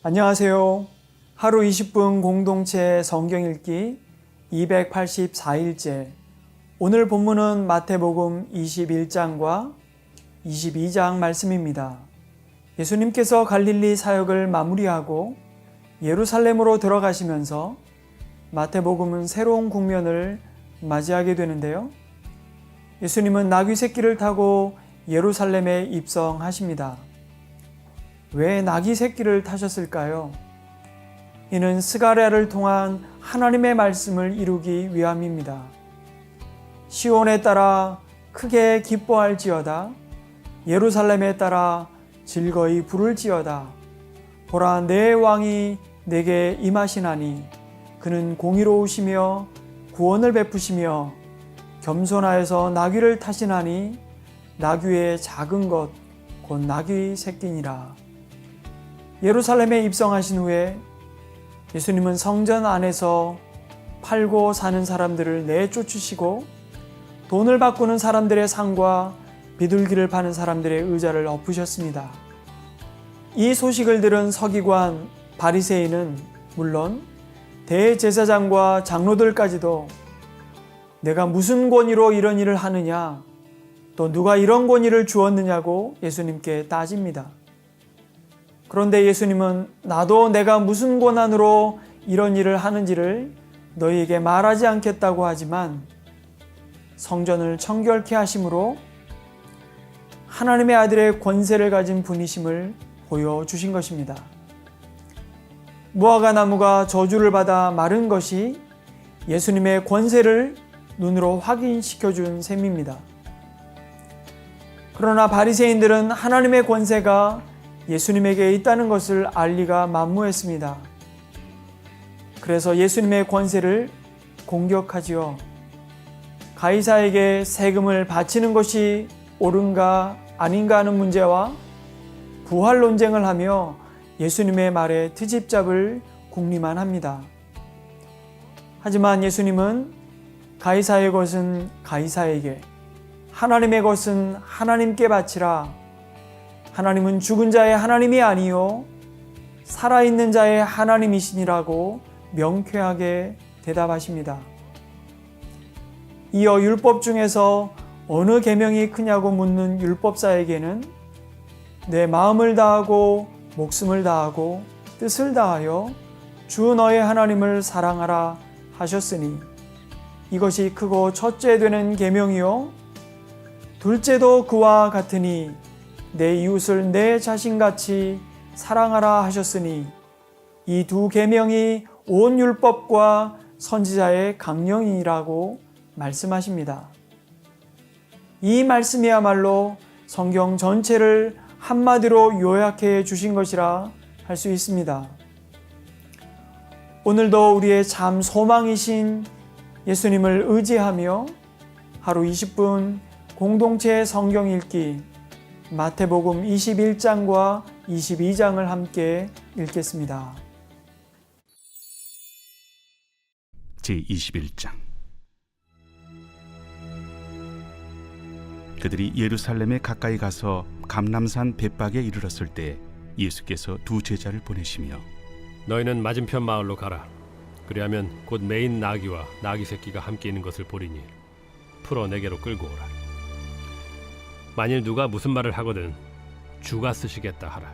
안녕하세요. 하루 20분 공동체 성경 읽기 284일째. 오늘 본문은 마태복음 21장과 22장 말씀입니다. 예수님께서 갈릴리 사역을 마무리하고 예루살렘으로 들어가시면서 마태복음은 새로운 국면을 맞이하게 되는데요. 예수님은 나귀 새끼를 타고 예루살렘에 입성하십니다. 왜 나귀 새끼를 타셨을까요? 이는 스가랴를 통한 하나님의 말씀을 이루기 위함입니다. 시온에 따라 크게 기뻐할지어다. 예루살렘에 따라 즐거이 부를지어다. 보라, 내 왕이 내게 임하시나니 그는 공의로우시며 구원을 베푸시며 겸손하여서 나귀를 타시나니 나귀의 작은 것 곧 나귀 새끼니라. 예루살렘에 입성하신 후에 예수님은 성전 안에서 팔고 사는 사람들을 내쫓으시고 돈을 바꾸는 사람들의 상과 비둘기를 파는 사람들의 의자를 엎으셨습니다. 이 소식을 들은 서기관 바리새인은 물론 대제사장과 장로들까지도 내가 무슨 권위로 이런 일을 하느냐, 또 누가 이런 권위를 주었느냐고 예수님께 따집니다. 그런데 예수님은 나도 내가 무슨 권한으로 이런 일을 하는지를 너희에게 말하지 않겠다고 하지만 성전을 청결케 하심으로 하나님의 아들의 권세를 가진 분이심을 보여주신 것입니다. 무화과 나무가 저주를 받아 마른 것이 예수님의 권세를 눈으로 확인시켜준 셈입니다. 그러나 바리새인들은 하나님의 권세가 예수님에게 있다는 것을 알리가 만무했습니다. 그래서 예수님의 권세를 공격하지요. 가이사에게 세금을 바치는 것이 옳은가 아닌가 하는 문제와 부활 논쟁을 하며 예수님의 말에 트집잡을 궁리만 합니다. 하지만 예수님은 가이사의 것은 가이사에게, 하나님의 것은 하나님께 바치라. 하나님은 죽은 자의 하나님이 아니요 살아있는 자의 하나님이시니라고 명쾌하게 대답하십니다. 이어 율법 중에서 어느 계명이 크냐고 묻는 율법사에게는 내 마음을 다하고 목숨을 다하고 뜻을 다하여 주 너의 하나님을 사랑하라 하셨으니 이것이 크고 첫째 되는 계명이요 둘째도 그와 같으니 내 이웃을 내 자신같이 사랑하라 하셨으니 이 두 계명이 온 율법과 선지자의 강령이라고 말씀하십니다. 이 말씀이야말로 성경 전체를 한마디로 요약해 주신 것이라 할 수 있습니다. 오늘도 우리의 참 소망이신 예수님을 의지하며 하루 20분 공동체 성경 읽기 마태복음 21장과 22장을 함께 읽겠습니다. 제21장. 그들이 예루살렘에 가까이 가서 감람산 벳박에 이르렀을 때 예수께서 두 제자를 보내시며 너희는 맞은편 마을로 가라. 그리하면 곧 매인 나귀와 나귀 새끼가 함께 있는 것을 보리니 풀어 내게로 끌고 오라. 만일 누가 무슨 말을 하거든 주가 쓰시겠다 하라.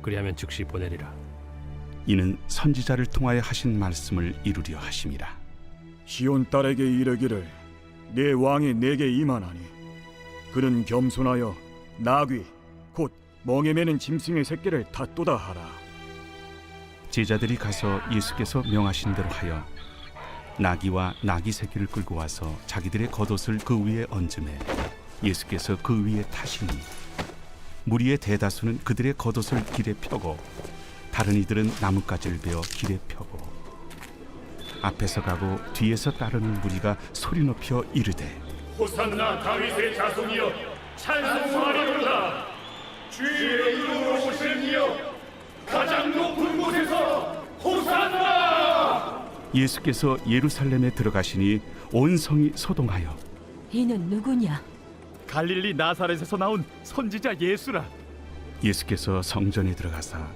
그리하면 즉시 보내리라. 이는 선지자를 통하여 하신 말씀을 이루려 하심이라. 시온 딸에게 이르기를 내 왕이 내게 임하나니 그는 겸손하여 나귀 곧 멍에 매는 짐승의 새끼를 탔도다 하라. 제자들이 가서 예수께서 명하신 대로 하여 나귀와 나귀 새끼를 끌고 와서 자기들의 겉옷을 그 위에 얹음에 예수께서 그 위에 타시니 무리의 대다수는 그들의 겉옷을 길에 펴고 다른 이들은 나뭇가지를 베어 길에 펴고 앞에서 가고 뒤에서 따르는 무리가 소리 높여 이르되 호산나 다윗의 자손이여 찬송하리로다. 주의 이름으로 오시는 이여 가장 높은 곳에서 호산나. 예수께서 예루살렘에 들어가시니 온 성이 소동하여 이는 누구냐? 갈릴리 나사렛에서 나온 선지자 예수라. 예수께서 성전에 들어가사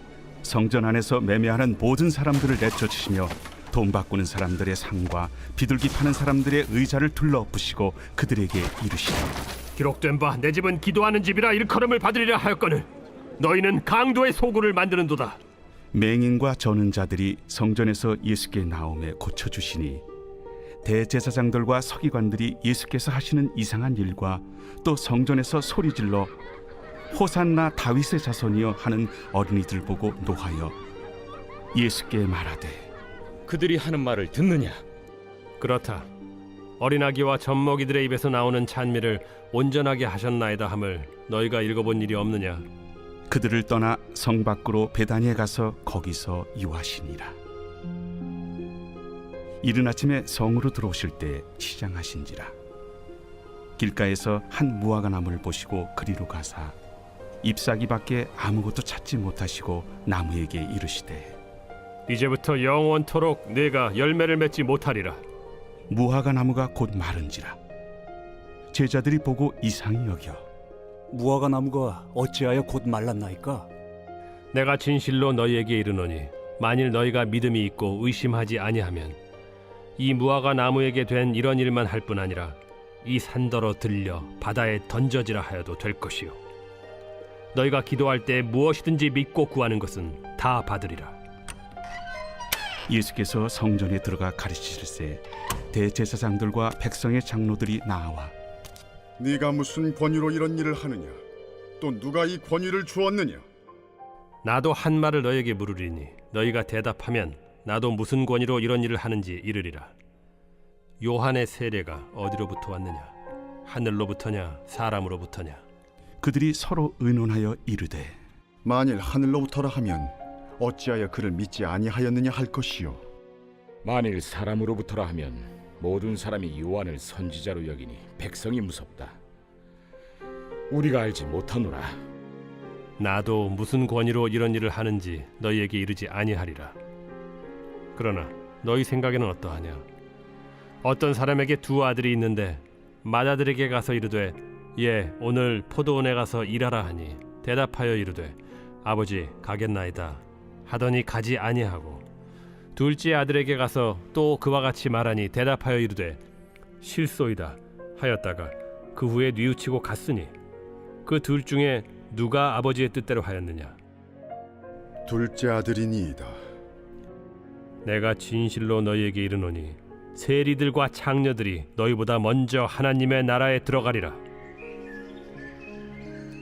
성전 안에서 매매하는 모든 사람들을 내쫓으시며 돈 바꾸는 사람들의 상과 비둘기 파는 사람들의 의자를 둘러엎으시고 그들에게 이르시되 기록된 바 내 집은 기도하는 집이라 일컬음을 받으리라 하였거늘 너희는 강도의 소굴을 만드는도다. 맹인과 저는 자들이 성전에서 예수께 나오매 고쳐주시니 대제사장들과 서기관들이 예수께서 하시는 이상한 일과 또 성전에서 소리질러 호산나 다윗의 자손이여 하는 어린이들 보고 노하여 예수께 말하되 그들이 하는 말을 듣느냐? 그렇다. 어린아기와 젖먹이들의 입에서 나오는 찬미를 온전하게 하셨나이다 함을 너희가 읽어본 일이 없느냐? 그들을 떠나 성 밖으로 베다니에 가서 거기서 유하시니라. 이른 아침에 성으로 들어오실 때 시장하신지라. 길가에서 한 무화과 나무를 보시고 그리로 가사 잎사귀밖에 아무것도 찾지 못하시고 나무에게 이르시되 이제부터 영원토록 네가 열매를 맺지 못하리라. 무화과 나무가 곧 마른지라. 제자들이 보고 이상히 여겨 무화과 나무가 어찌하여 곧 말랐나이까? 내가 진실로 너희에게 이르노니 만일 너희가 믿음이 있고 의심하지 아니하면 이 무화과 나무에게 된 이런 일만 할 뿐 아니라 이 산더러 들려 바다에 던져지라 하여도 될 것이요 너희가 기도할 때 무엇이든지 믿고 구하는 것은 다 받으리라. 예수께서 성전에 들어가 가르치실세 대제사장들과 백성의 장로들이 나와 네가 무슨 권위로 이런 일을 하느냐? 또 누가 이 권위를 주었느냐? 나도 한 말을 너희에게 물으리니 너희가 대답하면 나도 무슨 권위로 이런 일을 하는지 이르리라. 요한의 세례가 어디로부터 왔느냐? 하늘로부터냐 사람으로부터냐? 그들이 서로 의논하여 이르되 만일 하늘로부터라 하면 어찌하여 그를 믿지 아니하였느냐 할 것이요. 만일 사람으로부터라 하면 모든 사람이 요한을 선지자로 여기니 백성이 무섭다. 우리가 알지 못하노라. 나도 무슨 권위로 이런 일을 하는지 너희에게 이르지 아니하리라. 그러나 너희 생각에는 어떠하냐? 어떤 사람에게 두 아들이 있는데 맏아들에게 가서 이르되 예 오늘 포도원에 가서 일하라 하니 대답하여 이르되 아버지 가겠나이다 하더니 가지 아니하고 둘째 아들에게 가서 또 그와 같이 말하니 대답하여 이르되 실소이다 하였다가 그 후에 뉘우치고 갔으니 그 둘 중에 누가 아버지의 뜻대로 하였느냐? 둘째 아들이니이다. 내가 진실로 너희에게 이르노니 세리들과 창녀들이 너희보다 먼저 하나님의 나라에 들어가리라.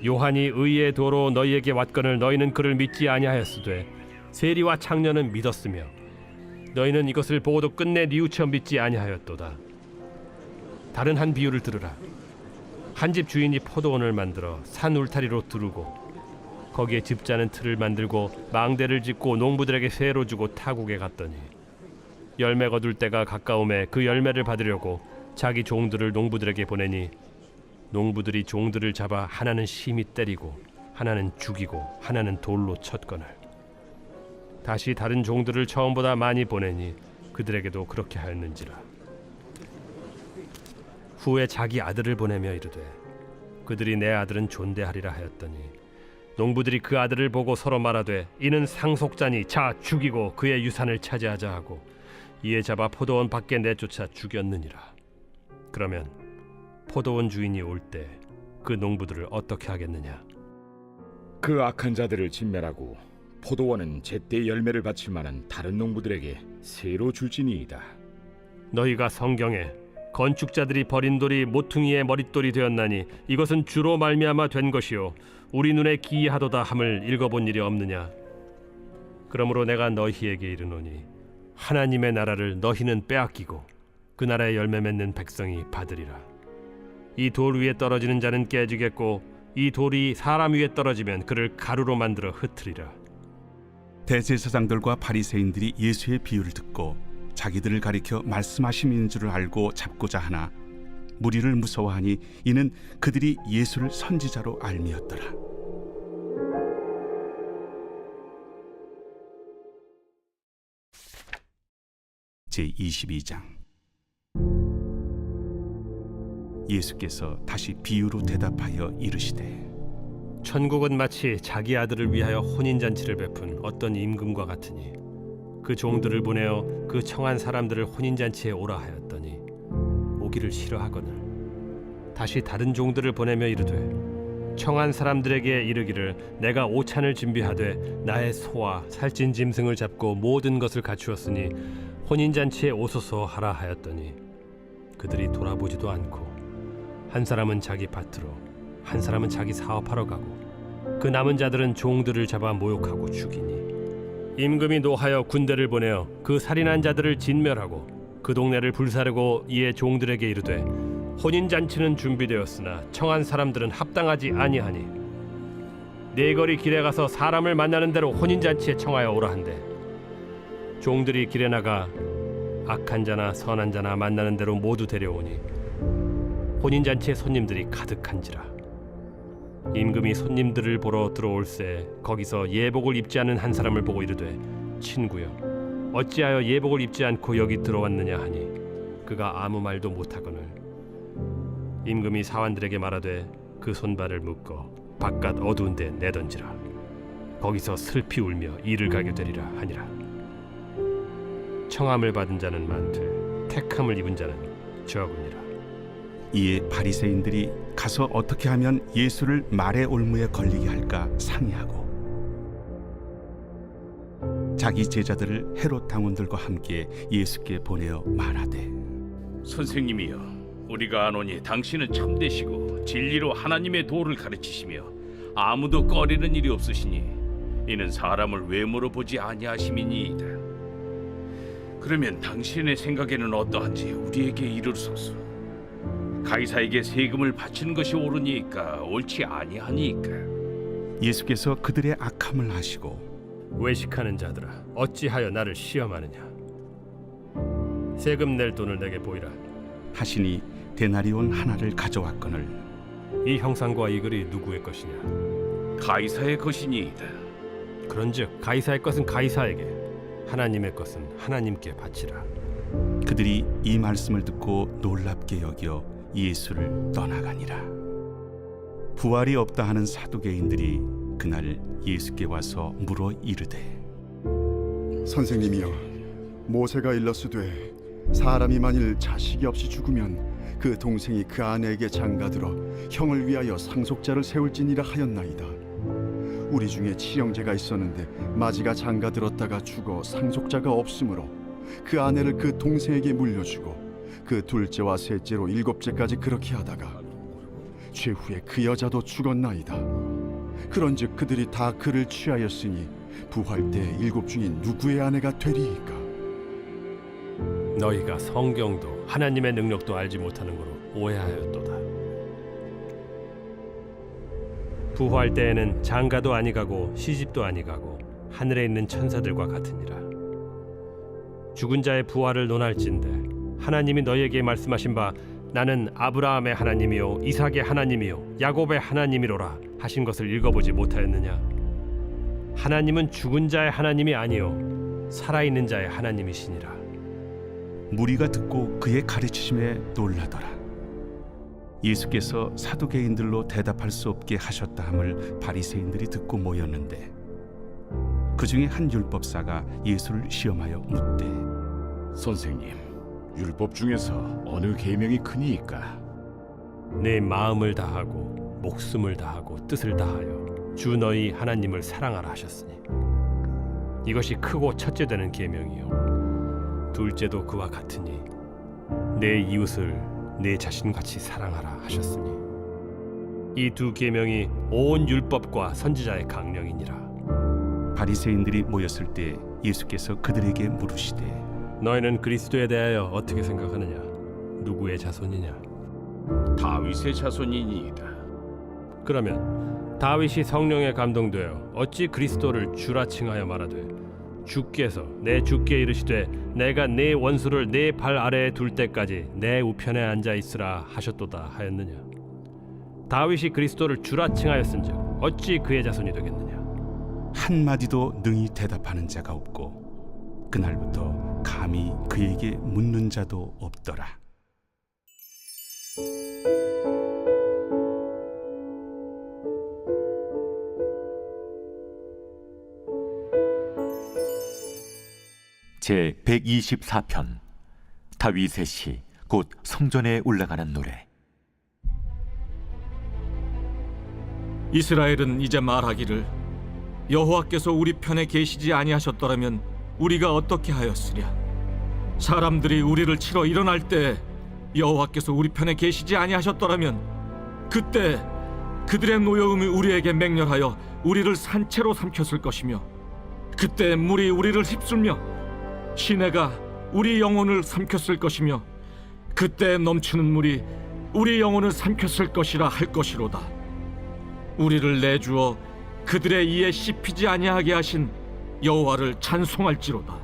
요한이 의의 도로 너희에게 왔거늘 너희는 그를 믿지 아니하였으되 세리와 창녀는 믿었으며 너희는 이것을 보고도 끝내 뉘우쳐 믿지 아니하였도다. 다른 한 비유를 들으라. 한 집 주인이 포도원을 만들어 산 울타리로 두르고 거기에 집자는 틀을 만들고 망대를 짓고 농부들에게 세로 주고 타국에 갔더니 열매 거둘 때가 가까움에 그 열매를 받으려고 자기 종들을 농부들에게 보내니 농부들이 종들을 잡아 하나는 심히 때리고 하나는 죽이고 하나는 돌로 쳤거늘 다시 다른 종들을 처음보다 많이 보내니 그들에게도 그렇게 하였는지라. 후에 자기 아들을 보내며 이르되 그들이 내 아들은 존대하리라 하였더니 농부들이 그 아들을 보고 서로 말하되 이는 상속자니 자 죽이고 그의 유산을 차지하자 하고 이에 잡아 포도원 밖에 내쫓아 죽였느니라. 그러면 포도원 주인이 올 때 그 농부들을 어떻게 하겠느냐? 그 악한 자들을 진멸하고 포도원은 제때 열매를 바칠 만한 다른 농부들에게 새로 줄지니이다. 너희가 성경에 건축자들이 버린 돌이 모퉁이의 머릿돌이 되었나니 이것은 주로 말미암아 된 것이요 우리 눈에 기이하도다 함을 읽어본 일이 없느냐? 그러므로 내가 너희에게 이르노니 하나님의 나라를 너희는 빼앗기고 그 나라의 열매 맺는 백성이 받으리라. 이 돌 위에 떨어지는 자는 깨지겠고 이 돌이 사람 위에 떨어지면 그를 가루로 만들어 흩으리라. 대제사장들과 바리새인들이 예수의 비유를 듣고 자기들을 가리켜 말씀하심인 줄을 알고 잡고자 하나 무리를 무서워하니 이는 그들이 예수를 선지자로 알미었더라. 제22장 예수께서 다시 비유로 대답하여 이르시되 천국은 마치 자기 아들을 위하여 혼인잔치를 베푼 어떤 임금과 같으니 그 종들을 보내어 그 청한 사람들을 혼인잔치에 오라 하였더니 오기를 싫어하거늘 다시 다른 종들을 보내며 이르되 청한 사람들에게 이르기를 내가 오찬을 준비하되 나의 소와 살찐 짐승을 잡고 모든 것을 갖추었으니 혼인잔치에 오소서 하라 하였더니 그들이 돌아보지도 않고 한 사람은 자기 밭으로 한 사람은 자기 사업하러 가고 그 남은 자들은 종들을 잡아 모욕하고 죽이니 임금이 노하여 군대를 보내어 그 살인한 자들을 진멸하고 그 동네를 불사르고 이에 종들에게 이르되 혼인잔치는 준비되었으나 청한 사람들은 합당하지 아니하니 네 거리 길에 가서 사람을 만나는 대로 혼인잔치에 청하여 오라 한대 종들이 길에 나가 악한 자나 선한 자나 만나는 대로 모두 데려오니 혼인잔치에 손님들이 가득한지라 임금이 손님들을 보러 들어올새 거기서 예복을 입지 않은 한 사람을 보고 이르되 친구여 어찌하여 예복을 입지 않고 여기 들어왔느냐 하니 그가 아무 말도 못하거늘 임금이 사환들에게 말하되 그 손발을 묶어 바깥 어두운 데 내던지라 거기서 슬피 울며 이를 가게 되리라 하니라 청함을 받은 자는 많되 택함을 입은 자는 적으니라. 이에 바리새인들이 가서 어떻게 하면 예수를 말의 올무에 걸리게 할까 상의하고 자기 제자들을 헤롯 당원들과 함께 예수께 보내어 말하되 선생님이여 우리가 아노니 당신은 참되시고 진리로 하나님의 도를 가르치시며 아무도 꺼리는 일이 없으시니 이는 사람을 외모로 보지 아니하심이니이다. 그러면 당신의 생각에는 어떠한지 우리에게 이르소서. 가이사에게 세금을 바치는 것이 옳으니까 옳지 아니하니까. 예수께서 그들의 악함을 아시고 외식하는 자들아 어찌하여 나를 시험하느냐 세금 낼 돈을 내게 보이라 하시니 데나리온 하나를 가져왔거늘 이 형상과 이 글이 누구의 것이냐 가이사의 것이니이다. 그런즉 가이사의 것은 가이사에게 하나님의 것은 하나님께 바치라. 그들이 이 말씀을 듣고 놀랍게 여겨 예수를 떠나가니라. 부활이 없다 하는 사두개인들이 그날 예수께 와서 물어 이르되 선생님이여 모세가 일렀으되 사람이 만일 자식이 없이 죽으면 그 동생이 그 아내에게 장가들어 형을 위하여 상속자를 세울지니라 하였나이다. 우리 중에 친형제가 있었는데 마지가 장가들었다가 죽어 상속자가 없으므로 그 아내를 그 동생에게 물려주고 그 둘째와 셋째로 일곱째까지 그렇게 하다가 최후에 그 여자도 죽었나이다. 그런즉 그들이 다 그를 취하였으니 부활 때 일곱 중에 누구의 아내가 되리이까? 너희가 성경도 하나님의 능력도 알지 못하는 거로 오해하였도다. 부활 때에는 장가도 아니가고 시집도 아니가고 하늘에 있는 천사들과 같으니라. 죽은 자의 부활을 논할진대 하나님이 너희에게 말씀하신 바 나는 아브라함의 하나님이요 이삭의 하나님이요 야곱의 하나님이로라 하신 것을 읽어보지 못하였느냐. 하나님은 죽은 자의 하나님이 아니요 살아있는 자의 하나님이시니라. 무리가 듣고 그의 가르치심에 놀라더라. 예수께서 사두개인들로 대답할 수 없게 하셨다 함을 바리새인들이 듣고 모였는데 그 중에 한 율법사가 예수를 시험하여 묻되 선생님, 율법 중에서 어느 계명이 크니이까? 내 마음을 다하고 목숨을 다하고 뜻을 다하여 주 너희 하나님을 사랑하라 하셨으니 이것이 크고 첫째 되는 계명이요 둘째도 그와 같으니 내 이웃을 내 자신같이 사랑하라 하셨으니 이 두 계명이 온 율법과 선지자의 강령이니라. 바리새인들이 모였을 때 예수께서 그들에게 물으시되 너희는 그리스도에 대하여 어떻게 생각하느냐? 누구의 자손이냐? 다윗의 자손이니이다. 그러면 다윗이 성령에 감동되어 어찌 그리스도를 주라 칭하여 말하되 주께서 내 주께 이르시되 내가 네 원수를 네 발 아래에 둘 때까지 내 우편에 앉아 있으라 하셨도다 하였느냐. 다윗이 그리스도를 주라 칭하였은즉 어찌 그의 자손이 되겠느냐. 한마디도 능히 대답하는 자가 없고 그날부터 감히 그에게 묻는 자도 없더라. 제 124편 다윗의 시 곧 성전에 올라가는 노래. 이스라엘은 이제 말하기를 여호와께서 우리 편에 계시지 아니하셨더라면 우리가 어떻게 하였으랴. 사람들이 우리를 치러 일어날 때 여호와께서 우리 편에 계시지 아니하셨더라면 그때 그들의 노여움이 우리에게 맹렬하여 우리를 산채로 삼켰을 것이며 그때 물이 우리를 휩쓸며 시내가 우리 영혼을 삼켰을 것이며 그때 넘치는 물이 우리 영혼을 삼켰을 것이라 할 것이로다. 우리를 내주어 그들의 이에 씹히지 아니하게 하신 여호와를 찬송할지로다.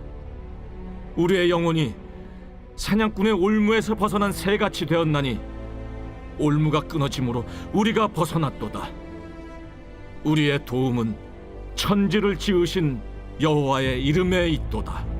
우리의 영혼이 사냥꾼의 올무에서 벗어난 새같이 되었나니 올무가 끊어짐으로 우리가 벗어났도다. 우리의 도움은 천지를 지으신 여호와의 이름에 있도다.